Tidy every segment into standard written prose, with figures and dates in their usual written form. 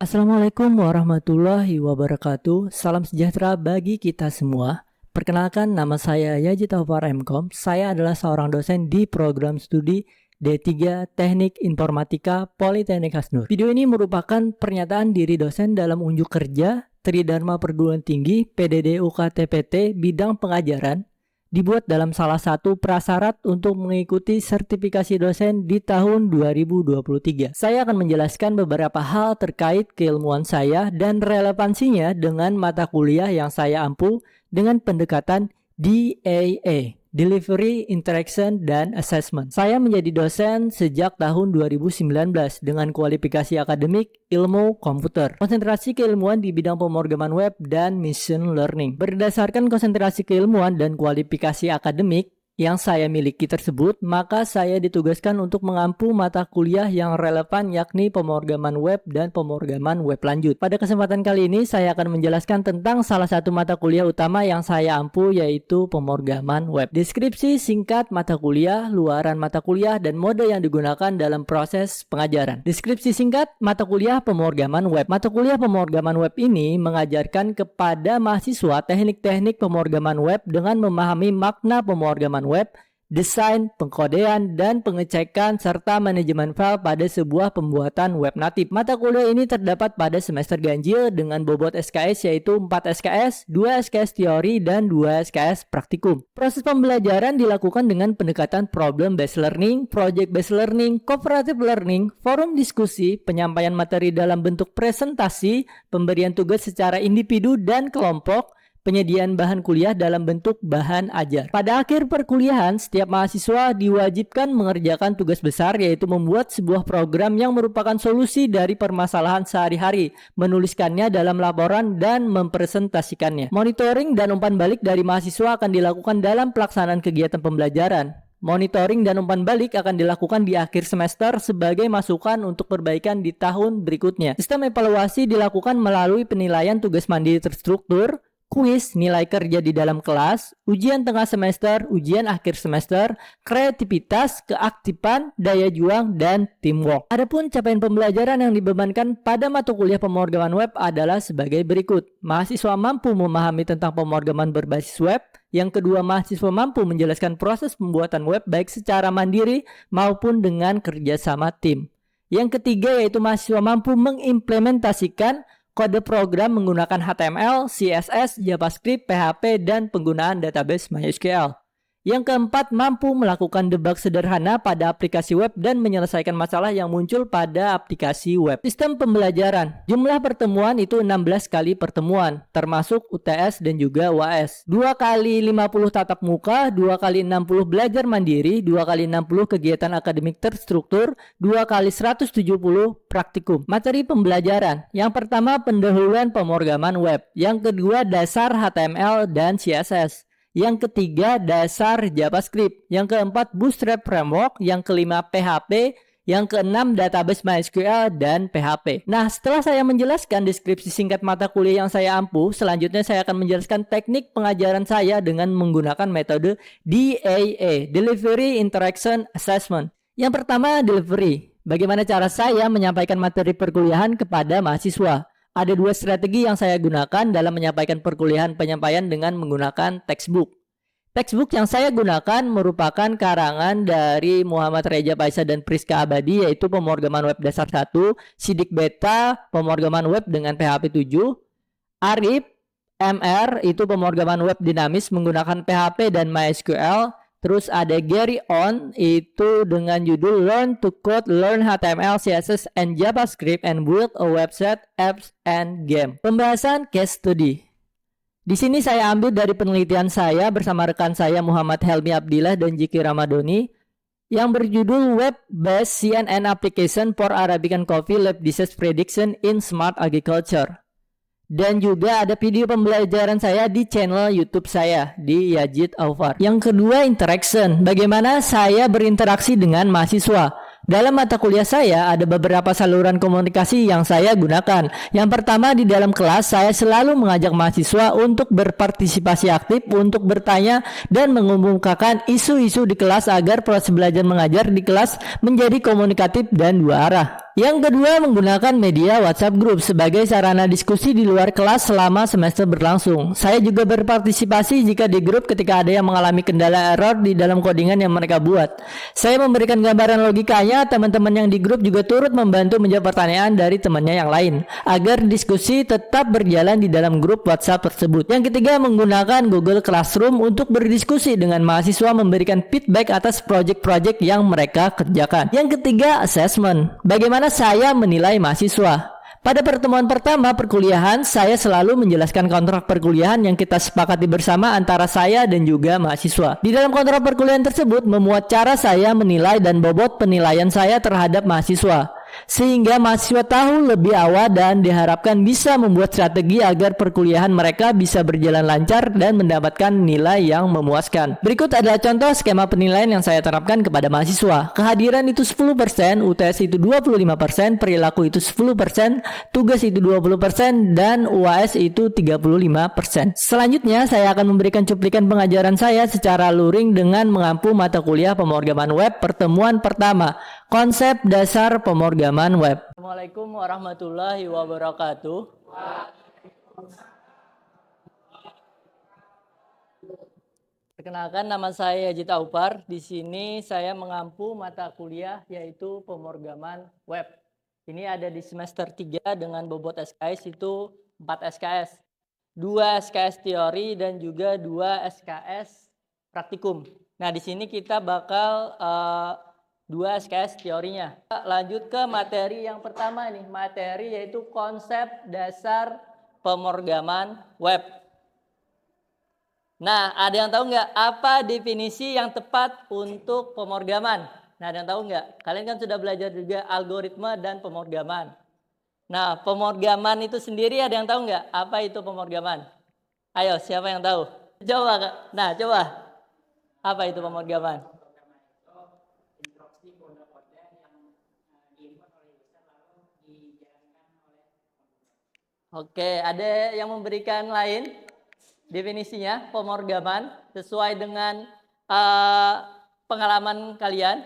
Assalamualaikum warahmatullahi wabarakatuh. Salam sejahtera bagi kita semua. Perkenalkan, nama saya Yazid Taufar MKom. Saya adalah seorang dosen di program studi D3 Teknik Informatika Politeknik Hasnur. Video ini merupakan pernyataan diri dosen dalam unjuk kerja Tridharma Perguruan Tinggi PDD UKT-PT bidang pengajaran, dibuat dalam salah satu prasyarat untuk mengikuti sertifikasi dosen di tahun 2023. Saya akan menjelaskan beberapa hal terkait keilmuan saya dan relevansinya dengan mata kuliah yang saya ampu dengan pendekatan DAA, Delivery, Interaction, dan Assessment. Saya menjadi dosen sejak tahun 2019 dengan kualifikasi akademik ilmu komputer. Konsentrasi keilmuan di bidang pemrograman web dan machine learning. Berdasarkan konsentrasi keilmuan dan kualifikasi akademik yang saya miliki tersebut, maka saya ditugaskan untuk mengampu mata kuliah yang relevan yakni pemrograman web dan pemrograman web lanjut. Pada kesempatan kali ini saya akan menjelaskan tentang salah satu mata kuliah utama yang saya ampu, yaitu pemrograman web. Deskripsi singkat mata kuliah, luaran mata kuliah, dan mode yang digunakan dalam proses pengajaran. Deskripsi singkat mata kuliah pemrograman web. Mata kuliah pemrograman web ini mengajarkan kepada mahasiswa teknik-teknik pemrograman web dengan memahami makna pemrograman web, desain, pengkodean, dan pengecekan serta manajemen file pada sebuah pembuatan web natif. Mata kuliah ini terdapat pada semester ganjil dengan bobot SKS yaitu 4 SKS, 2 SKS teori, dan 2 SKS praktikum. Proses pembelajaran dilakukan dengan pendekatan problem based learning, project based learning, cooperative learning, forum diskusi, penyampaian materi dalam bentuk presentasi, pemberian tugas secara individu dan kelompok, penyediaan bahan kuliah dalam bentuk bahan ajar. Pada akhir perkuliahan, setiap mahasiswa diwajibkan mengerjakan tugas besar, yaitu membuat sebuah program yang merupakan solusi dari permasalahan sehari-hari, menuliskannya dalam laporan, dan mempresentasikannya. Monitoring dan umpan balik dari mahasiswa akan dilakukan dalam pelaksanaan kegiatan pembelajaran. Monitoring dan umpan balik akan dilakukan di akhir semester sebagai masukan untuk perbaikan di tahun berikutnya. Sistem evaluasi dilakukan melalui penilaian tugas mandiri terstruktur, kuis, nilai kerja di dalam kelas, ujian tengah semester, ujian akhir semester, kreativitas, keaktifan, daya juang, dan teamwork. Adapun capaian pembelajaran yang dibebankan pada mata kuliah pemrograman web adalah sebagai berikut. Mahasiswa mampu memahami tentang pemrograman berbasis web. Yang kedua, mahasiswa mampu menjelaskan proses pembuatan web baik secara mandiri maupun dengan kerjasama tim. Yang ketiga yaitu mahasiswa mampu mengimplementasikan kode program menggunakan HTML, CSS, JavaScript, PHP, dan penggunaan database MySQL. Yang keempat, mampu melakukan debug sederhana pada aplikasi web dan menyelesaikan masalah yang muncul pada aplikasi web. Sistem pembelajaran. Jumlah pertemuan itu 16 kali pertemuan, termasuk UTS dan juga UAS. 2 kali 50 tatap muka, 2 kali 60 belajar mandiri, 2 kali 60 kegiatan akademik terstruktur, 2 kali 170 praktikum. Materi pembelajaran. Yang pertama, pendahuluan pemrograman web. Yang kedua, dasar HTML dan CSS. Yang ketiga, dasar JavaScript. Yang keempat, Bootstrap Framework. Yang kelima, PHP. Yang keenam, database MySQL dan PHP. Nah, setelah saya menjelaskan deskripsi singkat mata kuliah yang saya ampu, selanjutnya saya akan menjelaskan teknik pengajaran saya dengan menggunakan metode DAA, Delivery, Interaction, Assessment. Yang pertama, delivery. Bagaimana cara saya menyampaikan materi perkuliahan kepada mahasiswa? Ada 2 strategi yang saya gunakan dalam menyampaikan perkuliahan penyampaian dengan menggunakan textbook. Textbook yang saya gunakan merupakan karangan dari Muhammad Reja Paisa dan Priska Abadi, yaitu pemrograman web dasar 1, Sidik Beta, pemrograman web dengan PHP 7, Arif MR, itu pemrograman web dinamis menggunakan PHP dan MySQL. Terus ada Gary On, itu dengan judul Learn to Code, Learn HTML, CSS, and JavaScript, and Build a Website, Apps, and Game. Pembahasan case study. Di sini saya ambil dari penelitian saya bersama rekan saya Muhammad Helmi Abdillah dan Jiki Ramadoni yang berjudul Web-Based CNN Application for Arabica Coffee Lab Disease Prediction in Smart Agriculture. Dan juga ada video pembelajaran saya di channel YouTube saya di Yazid Taufar. Yang kedua, interaction. Bagaimana saya berinteraksi dengan mahasiswa? Dalam mata kuliah saya ada beberapa saluran komunikasi yang saya gunakan. Yang pertama, di dalam kelas saya selalu mengajak mahasiswa untuk berpartisipasi aktif, untuk bertanya dan mengemukakan isu-isu di kelas agar proses belajar mengajar di kelas menjadi komunikatif dan dua arah. Yang kedua, menggunakan media WhatsApp Group sebagai sarana diskusi di luar kelas selama semester berlangsung. Saya juga berpartisipasi jika di grup ketika ada yang mengalami kendala error di dalam codingan yang mereka buat. Saya memberikan gambaran logikanya, teman-teman yang di grup juga turut membantu menjawab pertanyaan dari temannya yang lain, agar diskusi tetap berjalan di dalam grup WhatsApp tersebut. Yang ketiga, menggunakan Google Classroom untuk berdiskusi dengan mahasiswa, memberikan feedback atas proyek-proyek yang mereka kerjakan. Yang ketiga, assessment. Bagaimana saya menilai mahasiswa? Pada pertemuan pertama perkuliahan, saya selalu menjelaskan kontrak perkuliahan yang kita sepakati bersama antara saya dan juga mahasiswa. Di dalam kontrak perkuliahan tersebut memuat cara saya menilai dan bobot penilaian saya terhadap mahasiswa, sehingga mahasiswa tahu lebih awal dan diharapkan bisa membuat strategi agar perkuliahan mereka bisa berjalan lancar dan mendapatkan nilai yang memuaskan. Berikut adalah contoh skema penilaian yang saya terapkan kepada mahasiswa. Kehadiran itu 10%, UTS itu 25%, perilaku itu 10%, tugas itu 20%, dan UAS itu 35%. Selanjutnya, saya akan memberikan cuplikan pengajaran saya secara luring dengan mengampu mata kuliah pemrograman web pertemuan pertama, konsep dasar pemrograman web. Assalamualaikum warahmatullahi wabarakatuh. Perkenalkan, nama saya Yajid Aupar. Di sini saya mengampu mata kuliah yaitu pemrograman web. Ini ada di semester 3 dengan bobot SKS itu 4 SKS. 2 SKS teori dan juga 2 SKS praktikum. Nah, di sini kita bakal 2 SKS teorinya. Lanjut ke materi yang pertama nih. Materi yaitu konsep dasar pemrograman web. Nah, ada yang tahu nggak apa definisi yang tepat untuk pemrograman? Nah, ada yang tahu nggak? Kalian kan sudah belajar juga algoritma dan pemrograman. Nah, pemrograman itu sendiri ada yang tahu nggak? Apa itu pemrograman? Ayo, siapa yang tahu? Coba, Kak. Nah, coba. Apa itu pemrograman? Oke, ada yang memberikan lain definisinya pemrograman sesuai dengan pengalaman kalian?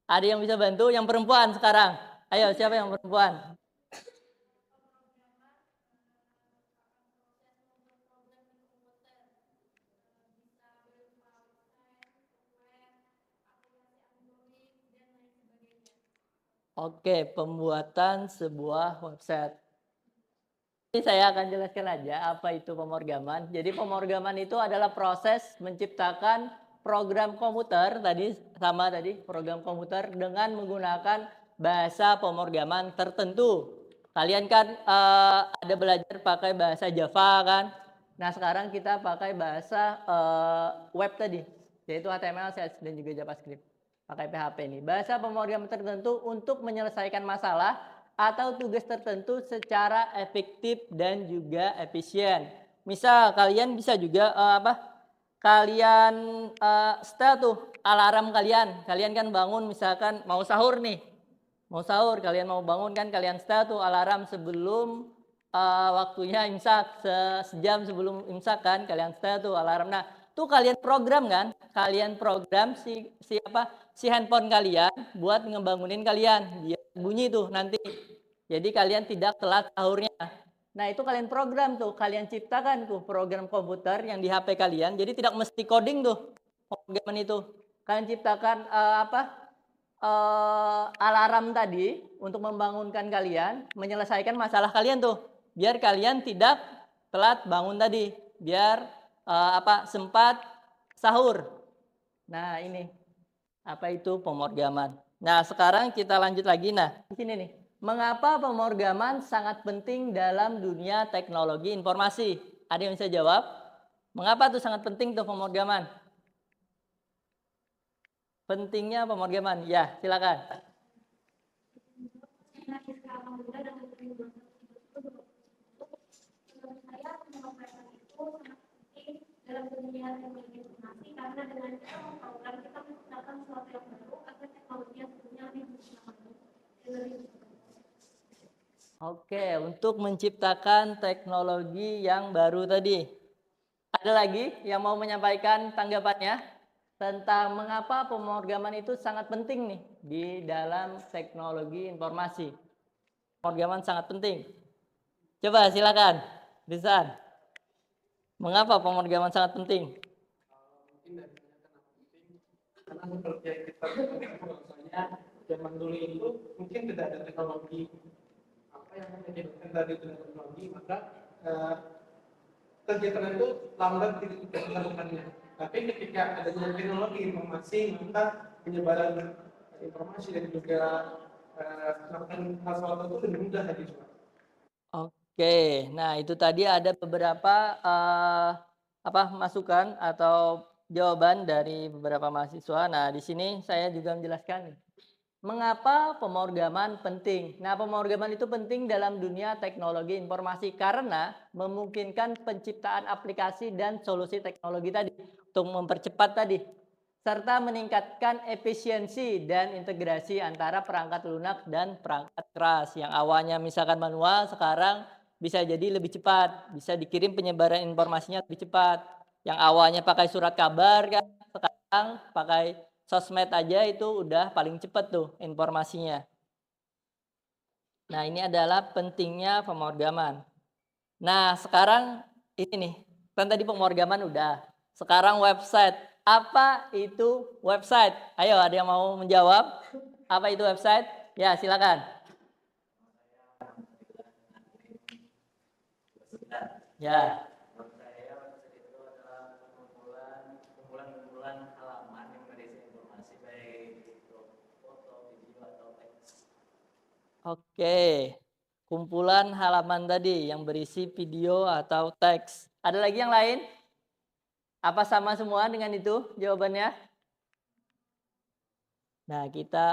Ada yang bisa bantu? Yang perempuan sekarang. Ayo, siapa yang perempuan? Oke, pembuatan sebuah website. Ini saya akan jelaskan aja apa itu pemrograman. Jadi pemrograman itu adalah proses menciptakan program komputer tadi program komputer dengan menggunakan bahasa pemrograman tertentu. Kalian kan ada belajar pakai bahasa Java kan? Nah, sekarang kita pakai bahasa web tadi, yaitu HTML, CSS dan juga JavaScript. Pakai PHP ini. Bahasa pemrograman tertentu untuk menyelesaikan masalah atau tugas tertentu secara efektif dan juga efisien. Misal kalian bisa juga kalian setel tuh alarm kalian. Kalian kan bangun misalkan mau sahur nih. Mau sahur, kalian mau bangun kan, kalian setel tuh alarm sebelum waktunya imsak, sejam sebelum imsak kan, kalian setel tuh alarm. Nah, tuh kalian program kan, kalian program si handphone kalian buat ngebangunin kalian, dia bunyi tuh nanti. Jadi kalian tidak telat sahurnya. Nah, itu kalian program tuh, kalian ciptakan tuh program komputer yang di HP kalian. Jadi tidak mesti coding tuh program itu. Kalian ciptakan alarm tadi untuk membangunkan kalian, menyelesaikan masalah kalian tuh. Biar kalian tidak telat bangun tadi, biar sempat sahur. Nah, ini apa itu pemrograman. Nah, sekarang kita lanjut lagi. Nah, di sini nih. Mengapa pemrograman sangat penting dalam dunia teknologi informasi? Ada yang bisa jawab? Mengapa tuh sangat penting tuh pemrograman? Pentingnya pemrograman. Ya, silakan. Dalam dunia teknologi informasi, karena dengan cara memprogram kita menciptakan sesuatu yang baru agar teknologi yang sebelumnya lebih berguna. Oke, untuk menciptakan teknologi yang baru tadi. Ada lagi yang mau menyampaikan tanggapannya? tentang mengapa pemrograman itu sangat penting nih di dalam teknologi informasi. Pemrograman sangat penting. Coba silakan, Rizan. Mengapa pemrograman sangat penting? Karena seperti yang kita ketahui bahwasanya zaman dulu itu mungkin tidak ada teknologi apa yang menyebabkan tadi teknologi, maka kegiatan itu lambat dilakukannya. Tapi ketika adanya teknologi informasi, maka penyebaran informasi dan juga melakukan hal itu lebih mudah lagi. Oke, nah itu tadi ada beberapa masukan atau jawaban dari beberapa mahasiswa. Nah, di sini saya juga menjelaskan mengapa pemrograman penting. Nah, pemrograman itu penting dalam dunia teknologi informasi karena memungkinkan penciptaan aplikasi dan solusi teknologi tadi untuk mempercepat tadi serta meningkatkan efisiensi dan integrasi antara perangkat lunak dan perangkat keras. Yang awalnya misalkan manual, sekarang bisa jadi lebih cepat, bisa dikirim penyebaran informasinya lebih cepat. Yang awalnya pakai surat kabar kan, sekarang pakai sosmed aja itu udah paling cepat tuh informasinya. Nah, ini adalah pentingnya pemrograman. Nah, sekarang ini nih, kan tadi pemrograman udah. Sekarang website. Apa itu website? Ayo, ada yang mau menjawab? Apa itu website? Ya, silakan. Ya. Kumpulan halaman yang berisi informasi baik foto, video atau teks. Oke. Kumpulan halaman tadi yang berisi video atau teks. Ada lagi yang lain? Apa sama semua dengan itu jawabannya? Nah, kita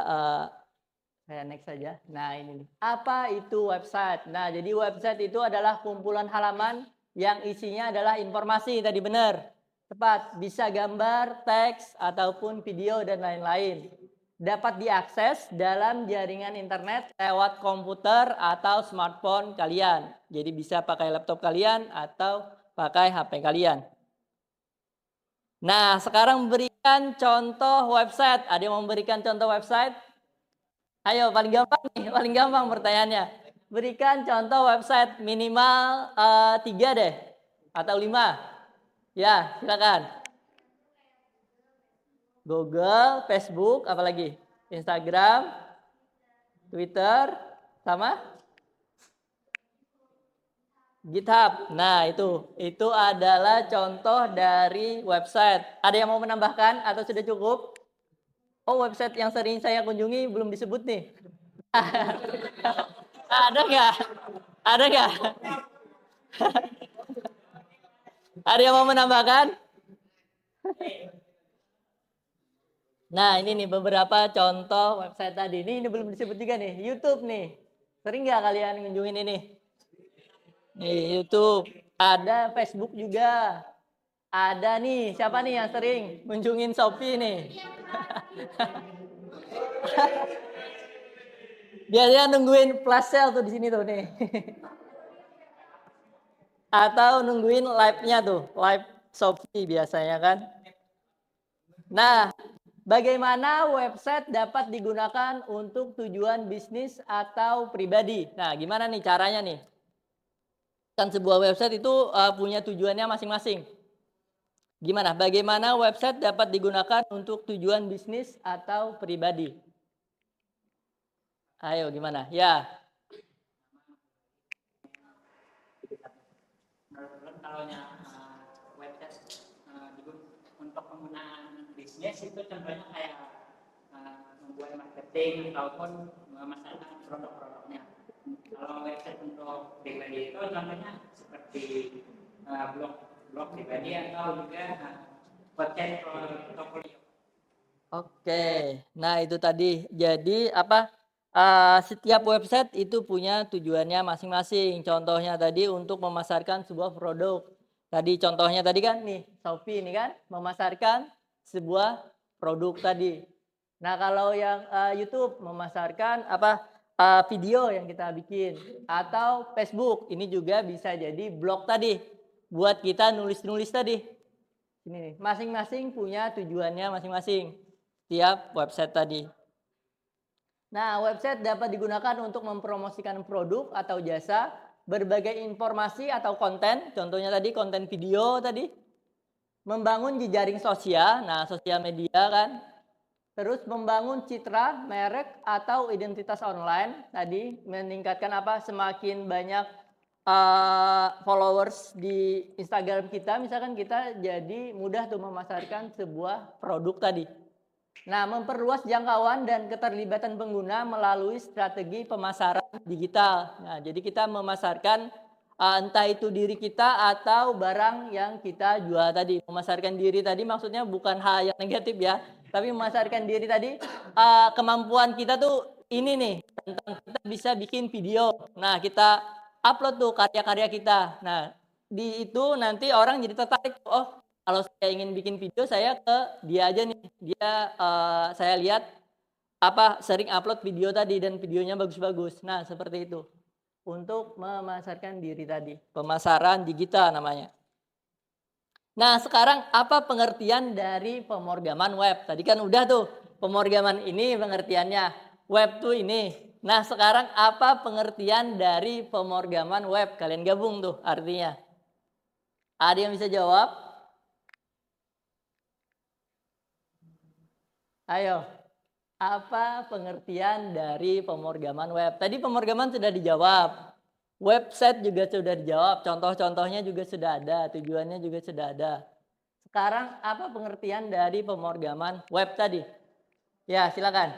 saya next saja. Nah, ini nih. Apa itu website? Nah, jadi website itu adalah kumpulan halaman yang isinya adalah informasi, tadi benar. Tepat, bisa gambar, teks, ataupun video dan lain-lain. Dapat diakses dalam jaringan internet lewat komputer atau smartphone kalian. Jadi bisa pakai laptop kalian atau pakai HP kalian. Nah, sekarang berikan contoh website. Ada yang memberikan contoh website? Ayo, paling gampang pertanyaannya. Berikan contoh website minimal 3 deh, atau 5. Ya, silakan. Google, Facebook, apalagi? Instagram, Twitter, sama? GitHub. Nah, itu adalah contoh dari website. Ada yang mau menambahkan atau sudah cukup? Oh, website yang sering saya kunjungi belum disebut nih. Ada nggak? Ada nggak? Ada yang mau menambahkan? Nah, ini nih beberapa contoh website tadi. Ini belum disebut juga nih. YouTube nih. Sering nggak kalian ngunjungin ini? Nih, YouTube. Ada Facebook juga. Ada nih, siapa nih yang sering kunjungin Shopee nih? Biasanya nungguin flash sale tuh di sini tuh nih. Atau nungguin live-nya tuh, live Shopee biasanya kan. Nah, bagaimana website dapat digunakan untuk tujuan bisnis atau pribadi? Nah, gimana nih caranya nih? Kan sebuah website itu punya tujuannya masing-masing. Gimana? Bagaimana website dapat digunakan untuk tujuan bisnis atau pribadi? Ayo, gimana? Ya. Kalau website untuk penggunaan bisnis itu contohnya kayak membuat marketing ataupun memasarkan produk-produknya. Kalau website untuk pribadi itu contohnya seperti blog pribadi atau juga website portfolio. Oke. Nah, itu tadi. Jadi setiap website itu punya tujuannya masing-masing. Contohnya tadi untuk memasarkan sebuah produk. Tadi contohnya tadi kan nih, Shopee ini kan memasarkan sebuah produk tadi. Nah, kalau yang YouTube memasarkan video yang kita bikin, atau Facebook ini juga bisa jadi blog tadi buat kita nulis-nulis tadi. Ini nih, masing-masing punya tujuannya masing-masing. Tiap website tadi. Nah, website dapat digunakan untuk mempromosikan produk atau jasa, berbagai informasi atau konten, contohnya tadi konten video tadi, membangun jejaring sosial, nah sosial media kan, terus membangun citra, merek atau identitas online, tadi meningkatkan apa? Semakin banyak followers di Instagram kita, misalkan kita jadi mudah tuh memasarkan sebuah produk tadi. Nah, memperluas jangkauan dan keterlibatan pengguna melalui strategi pemasaran digital. Nah, jadi kita memasarkan entah itu diri kita atau barang yang kita jual tadi. Memasarkan diri tadi maksudnya bukan hal yang negatif ya, tapi memasarkan diri tadi kemampuan kita tuh ini nih, tentang kita bisa bikin video. Nah, kita upload tuh karya-karya kita. Nah, di itu nanti orang jadi tertarik, oh kalau saya ingin bikin video saya ke dia aja nih. Dia saya lihat apa sering upload video tadi dan videonya bagus-bagus. Nah, seperti itu. Untuk memasarkan diri tadi. Pemasaran digital namanya. Nah, sekarang apa pengertian dari pemrograman web? Tadi kan udah tuh, pemrograman ini pengertiannya. Web tuh ini. Nah, sekarang apa pengertian dari pemrograman web? Kalian gabung tuh artinya. Ada yang bisa jawab? Ayo, apa pengertian dari pemrograman web? Tadi pemrograman sudah dijawab. Website juga sudah dijawab. Contoh-contohnya juga sudah ada. Tujuannya juga sudah ada. Sekarang apa pengertian dari pemrograman web tadi? Ya, silakan.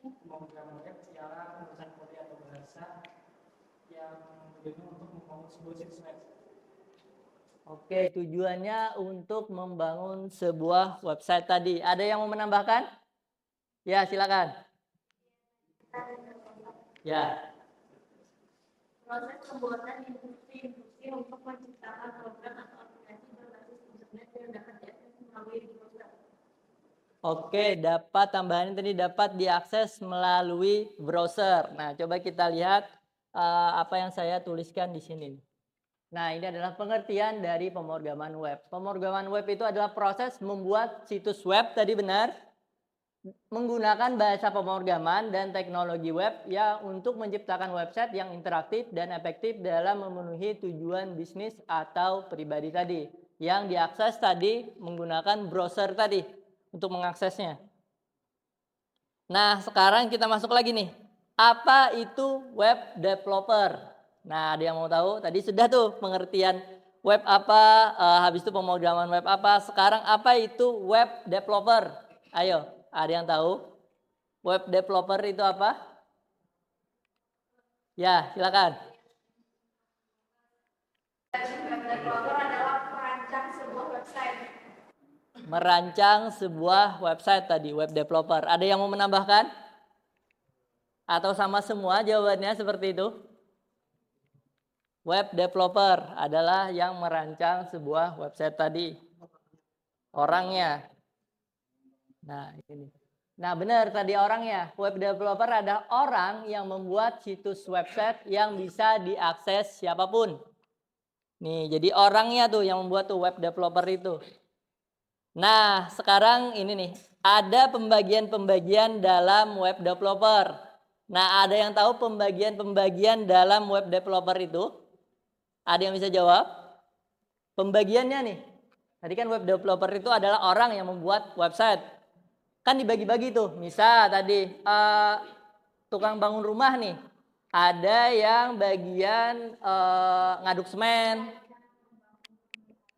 Pemrograman web ialah penulisan kode atau bahasa yang tujuannya untuk membangun sebuah situs web. Oke, tujuannya untuk membangun sebuah website tadi. Ada yang mau menambahkan? Ya, silakan. Ya. Proses pembuatan instruksi untuk menciptakan program atau aplikasi berbasis internet yang dapat diakses melalui browser. Oke, dapat tambahan tadi dapat diakses melalui browser. Nah, coba kita lihat apa yang saya tuliskan di sini. Nah, ini adalah pengertian dari pemrograman web. Pemrograman web itu adalah proses membuat situs web, tadi benar, menggunakan bahasa pemrograman dan teknologi web ya untuk menciptakan website yang interaktif dan efektif dalam memenuhi tujuan bisnis atau pribadi tadi. Yang diakses tadi menggunakan browser tadi untuk mengaksesnya. Nah, sekarang kita masuk lagi nih. Apa itu web developer? Nah, ada yang mau tahu? Tadi sudah tuh pengertian web apa, habis itu pemrograman web apa. Sekarang apa itu web developer? Ayo, ada yang tahu? Web developer itu apa? Ya, silakan. Web developer adalah perancang sebuah website. Merancang sebuah website tadi, web developer. Ada yang mau menambahkan? Atau sama semua jawabannya seperti itu? Web developer adalah yang merancang sebuah website tadi. Orangnya. Nah, ini. Nah, benar tadi orangnya. Web developer adalah orang yang membuat situs website yang bisa diakses siapapun. Nih, jadi orangnya tuh yang membuat tuh web developer itu. Nah, sekarang ini nih, ada pembagian-pembagian dalam web developer. Nah, ada yang tahu pembagian-pembagian dalam web developer itu? Ada yang bisa jawab? Pembagiannya nih. Tadi kan web developer itu adalah orang yang membuat website. Kan dibagi-bagi tuh. Misal tadi tukang bangun rumah nih. Ada yang bagian ngaduk semen.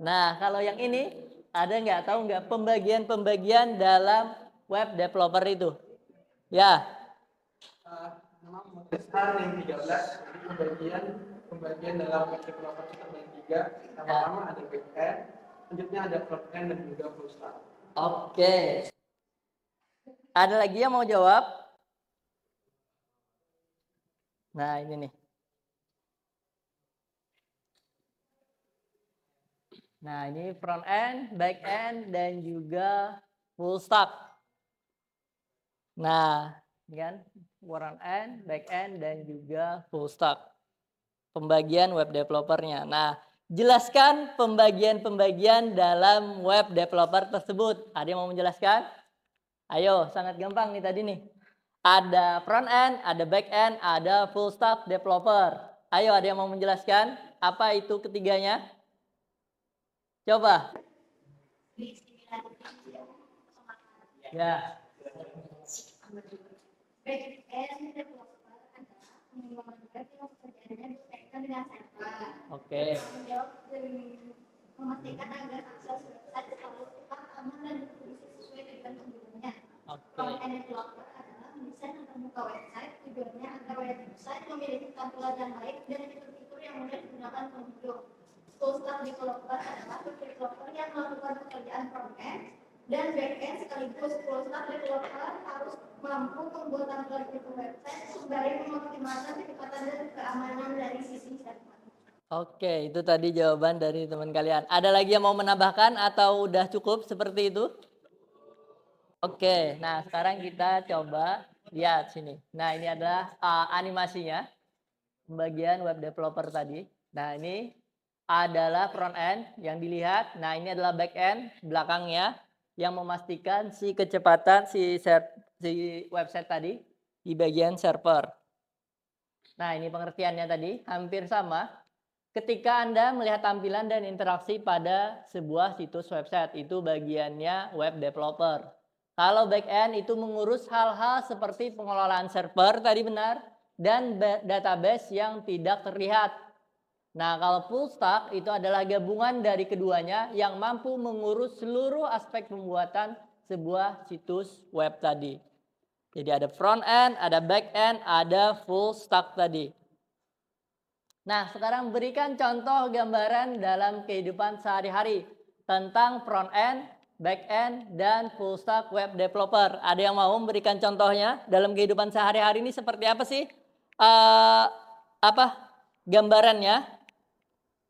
Nah, kalau yang ini ada nggak tahu nggak pembagian-pembagian dalam web developer itu? Ya. Memang besar yang 13, jadi pembagian dalam web developer itu terbagi 3. Yang pertama ada backend, selanjutnya ada frontend dan juga full stack. Oke. Ada lagi yang mau jawab? Nah, ini nih. Nah, ini front end, back end, dan juga full stack. Nah, ini kan front end, back end, dan juga full stack. pembagian web developernya. Nah, jelaskan pembagian-pembagian dalam web developer tersebut. Ada yang mau menjelaskan? Ayo, sangat gampang nih tadi nih. Ada front end, ada back end, ada full stack developer. Ayo, ada yang mau menjelaskan apa itu ketiganya? Coba. Ya. Back end developer adalah pengembangan web yang pekerjaannya berkaitan dengan server. Oke. Menjawab dan memastikan agar akses website selalu cepat, aman, dan berfungsi sesuai dengan kebutuhannya. Oke. Front end developer adalah mendesain atau membuka website, tujuannya agar website memiliki tampilan yang baik dan fitur-fitur yang mudah digunakan pengunjung. Full stack developer adalah developer yang melakukan pekerjaan front end dan back end sekaligus. Full stack developer harus mampu membuat tampilan fitur website sembari mengoptimalkan kecepatan dan keamanan dari sisi server. Oke, itu tadi jawaban dari teman kalian. Ada lagi yang mau menambahkan atau udah cukup seperti itu? Oke, nah sekarang kita coba lihat sini. Nah, ini adalah animasinya, pembagian web developer tadi. Nah, ini adalah front end yang dilihat. Nah, ini adalah back end belakangnya yang memastikan si kecepatan si website tadi di bagian server. Nah, ini pengertiannya tadi hampir sama. Ketika Anda melihat tampilan dan interaksi pada sebuah situs website, itu bagiannya web developer. Kalau back end itu mengurus hal-hal seperti pengelolaan server tadi benar, dan database yang tidak terlihat. Nah, kalau full stack itu adalah gabungan dari keduanya yang mampu mengurus seluruh aspek pembuatan sebuah situs web tadi. Jadi ada front end, ada back end, ada full stack tadi. Nah, sekarang berikan contoh gambaran dalam kehidupan sehari-hari tentang front end, back end, dan full stack web developer. Ada yang mau memberikan contohnya dalam kehidupan sehari-hari ini seperti apa sih? Gambarannya?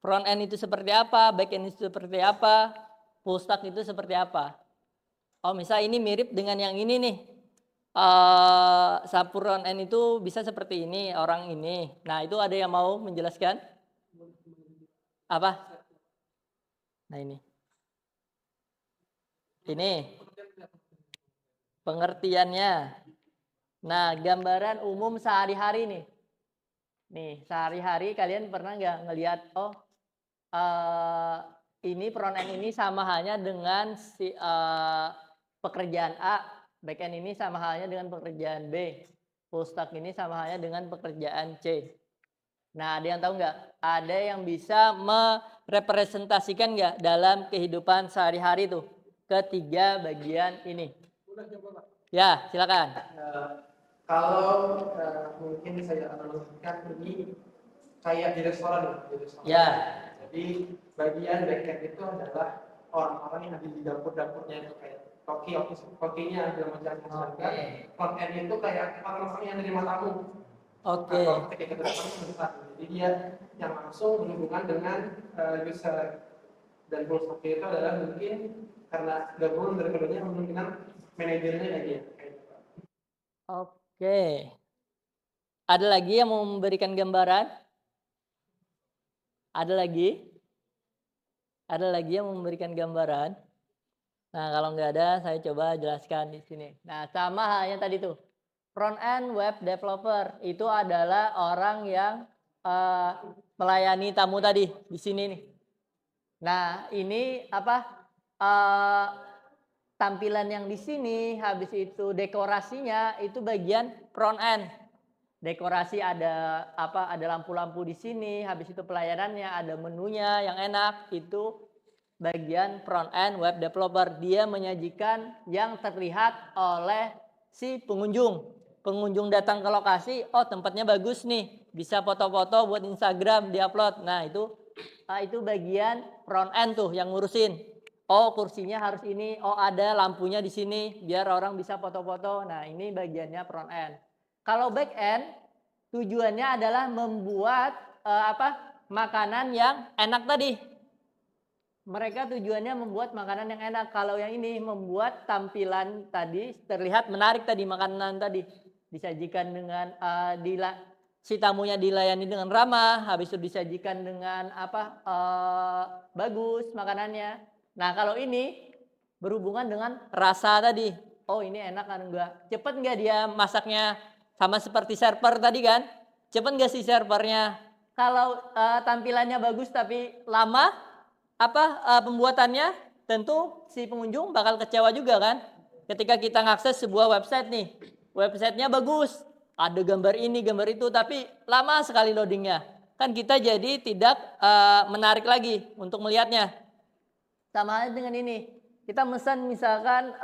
Front end itu seperti apa? Back end itu seperti apa? Full stack itu seperti apa? Oh, misal ini mirip dengan yang ini nih. Front end itu bisa seperti ini, orang ini. Nah, itu ada yang mau menjelaskan? Apa? Nah, ini. Ini. Pengertiannya. Nah, gambaran umum sehari-hari nih. Nih, sehari-hari kalian pernah nggak ngelihat, ini front end ini sama halnya dengan si pekerjaan A, back end ini sama halnya dengan pekerjaan B, full stack ini sama halnya dengan pekerjaan C. Nah, ada yang tahu nggak? Ada yang bisa merepresentasikan nggak dalam kehidupan sehari-hari tuh ketiga bagian ini? Ya, silakan. Kalau mungkin saya analogikan ini kayak di restoran. Ya. Jadi bagian backend itu adalah orang-orang yang ada di dapur-dapurnya itu kayak kokinya segala macam. Sedangkan front end itu kayak orang-orang yang nerima tamu. Oke. Ketika kita datang, jadi dia yang langsung berhubungan dengan user. Dan full stack itu adalah mungkin karena gabungan dari keduanya kemungkinan manajernya kayak dia. Oke. Ada lagi yang mau memberikan gambaran? Ada lagi? Ada lagi yang memberikan gambaran? Nah, kalau nggak ada, saya coba jelaskan di sini. Nah, sama halnya tadi tuh. Front end web developer itu adalah orang yang melayani tamu tadi di sini nih. Nah, ini tampilan yang di sini, habis itu dekorasinya itu bagian front end. Dekorasi ada lampu-lampu di sini, habis itu pelayanannya, ada menunya yang enak, itu bagian front end web developer. Dia menyajikan yang terlihat oleh si pengunjung. Pengunjung datang ke lokasi, oh tempatnya bagus nih, bisa foto-foto buat Instagram, diupload. Nah, itu bagian front end tuh yang ngurusin. Oh, kursinya harus ini, oh ada lampunya di sini biar orang bisa foto-foto. Nah, ini bagiannya front end. Kalau back end tujuannya adalah membuat makanan yang enak tadi. Mereka tujuannya membuat makanan yang enak. Kalau yang ini membuat tampilan tadi terlihat menarik tadi, makanan tadi disajikan dengan si tamunya dilayani dengan ramah, habis itu disajikan dengan bagus makanannya. Nah, kalau ini berhubungan dengan rasa tadi. Oh, ini enak kan enggak? Cepet enggak dia masaknya, sama seperti server tadi kan? Cepet enggak sih servernya? Kalau tampilannya bagus tapi lama pembuatannya, tentu si pengunjung bakal kecewa juga kan? Ketika kita ngakses sebuah website nih, websitenya bagus, ada gambar ini, gambar itu, tapi lama sekali loadingnya. Kan kita jadi tidak menarik lagi untuk melihatnya. Sama dengan ini, kita pesan misalkan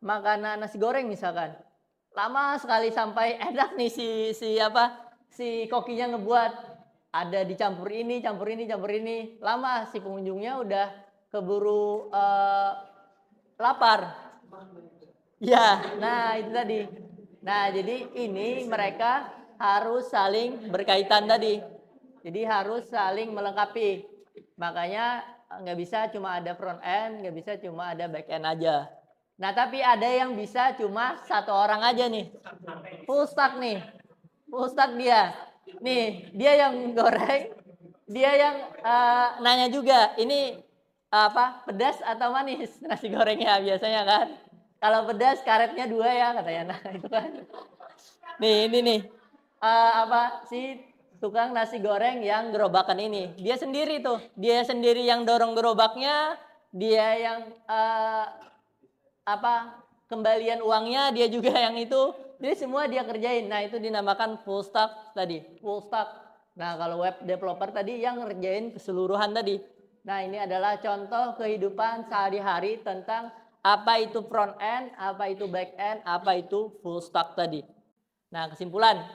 makanan nasi goreng misalkan, lama sekali sampai enak nih si kokinya ngebuat, ada dicampur ini, campur ini, lama si pengunjungnya udah keburu lapar. Ya, nah itu tadi. Nah, jadi ini mereka harus saling berkaitan tadi. Jadi harus saling melengkapi. Makanya nggak bisa cuma ada front end, nggak bisa cuma ada back end aja. Nah, tapi ada yang bisa cuma satu orang aja nih. Full stack nih. Full stack dia. Nih, dia yang goreng, dia yang nanya juga, ini pedas atau manis nasi gorengnya biasanya kan. Kalau pedas karetnya 2 ya katanya. Nah, itu kan. Nih, ini nih. Si tukang nasi goreng yang gerobakan ini. Dia sendiri tuh. Dia sendiri yang dorong gerobaknya, dia yang kembalian uangnya, dia juga yang itu. Jadi semua dia kerjain. Nah, itu dinamakan full stack tadi. Full stack. Nah, kalau web developer tadi yang ngerjain keseluruhan tadi. Nah, ini adalah contoh kehidupan sehari-hari tentang apa itu front end, apa itu back end, apa itu full stack tadi. Nah, kesimpulan.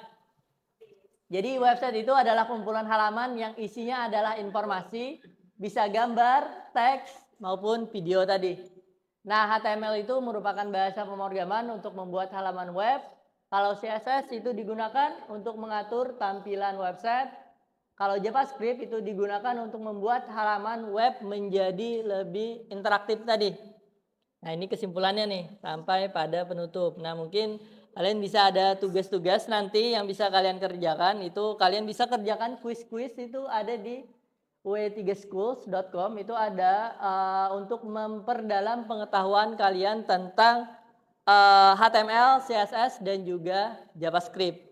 Jadi website itu adalah kumpulan halaman yang isinya adalah informasi, bisa gambar, teks, maupun video tadi. Nah, HTML itu merupakan bahasa pemrograman untuk membuat halaman web. Kalau CSS itu digunakan untuk mengatur tampilan website. Kalau JavaScript itu digunakan untuk membuat halaman web menjadi lebih interaktif tadi. Nah, ini kesimpulannya nih sampai pada penutup. Nah, mungkin kalian bisa ada tugas-tugas nanti yang bisa kalian kerjakan. Itu kalian bisa kerjakan kuis-kuis, itu ada di w3schools.com. Itu ada untuk memperdalam pengetahuan kalian tentang HTML, CSS, dan juga JavaScript.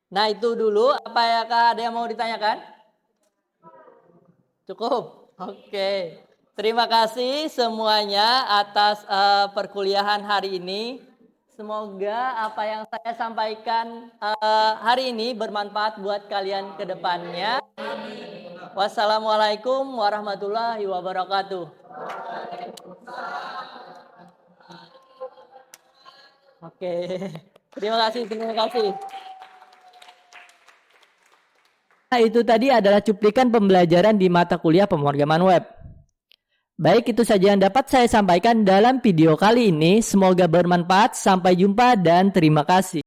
Nah, itu dulu. Apakah ada yang mau ditanyakan? Cukup? Oke. Terima kasih semuanya atas perkuliahan hari ini. Semoga apa yang saya sampaikan hari ini bermanfaat buat kalian ke depannya. Wassalamualaikum warahmatullahi wabarakatuh. Oke. Terima kasih. Nah, itu tadi adalah cuplikan pembelajaran di mata kuliah pemrograman web. Baik, itu saja yang dapat saya sampaikan dalam video kali ini. Semoga bermanfaat. Sampai jumpa dan terima kasih.